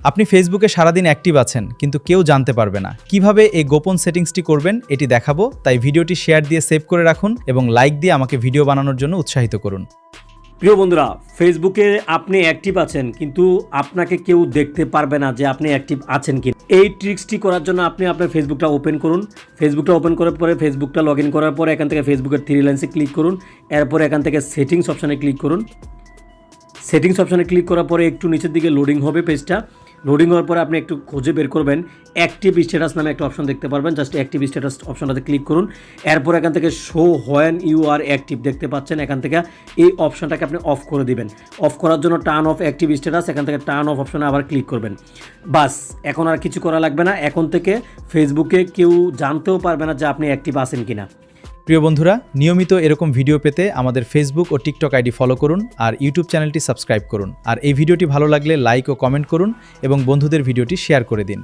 আপনি ফেসবুকে সারাদিন অ্যাক্টিভ আছেন কিন্তু কেউ জানতে পারবে না কিভাবে এই গোপন সেটিংসটি করবেন এটি দেখাবো। তাই ভিডিওটি শেয়ার দিয়ে সেভ করে রাখুন এবং লাইক দিয়ে আমাকে ভিডিও বানানোর জন্য উৎসাহিত করুন। প্রিয় বন্ধুরা, ফেসবুকে আপনি অ্যাক্টিভ আছেন কিন্তু আপনাকে কেউ দেখতে পারবে না যে আপনি অ্যাক্টিভ আছেন কি। এই ট্রিক্সটি করার জন্য আপনি আপনার ফেসবুকটা ওপেন করুন। ফেসবুকটা ওপেন করার পরে ফেসবুকটা লগ ইন করার পরে এখান থেকে ফেসবুকের থ্রি লাইন্সে ক্লিক করুন। এরপরে এখান থেকে সেটিংস অপশানে ক্লিক করুন। সেটিংস অপশানে ক্লিক করার পরে একটু নিচের দিকে লোডিং হবে পেজটা। লোডিং হওয়ার পরে আপনি একটু খুঁজে বের করবেন অ্যাক্টিভ স্ট্যাটাস নামে একটা অপশন দেখতে পারবেন। জাস্ট অ্যাক্টিভ স্ট্যাটাস অপশনটাতে ক্লিক করুন। এরপর এখান থেকে show when you are active দেখতে পাচ্ছেন। এখান থেকে এই অপশনটাকে আপনি অফ করে দিবেন। অফ করার জন্য টার্ন অফ অ্যাক্টিভ স্ট্যাটাস, এখান থেকে টার্ন অফ অপশনে আবার ক্লিক করবেন। বাস, এখন আর কিছু করা লাগবে না। এখন থেকে ফেসবুকে কেউ জানতেও পারবে না যে আপনি অ্যাক্টিভ আছেন কিনা। প্রিয় বন্ধুরা, নিয়মিত এরকম ভিডিও পেতে আমাদের ফেসবুক ও টিকটক আইডি ফলো করুন আর ইউটিউব চ্যানেলটি সাবস্ক্রাইব করুন। আর এই ভিডিওটি ভালো লাগলে লাইক ও কমেন্ট করুন এবং বন্ধুদের ভিডিওটি শেয়ার করে দিন।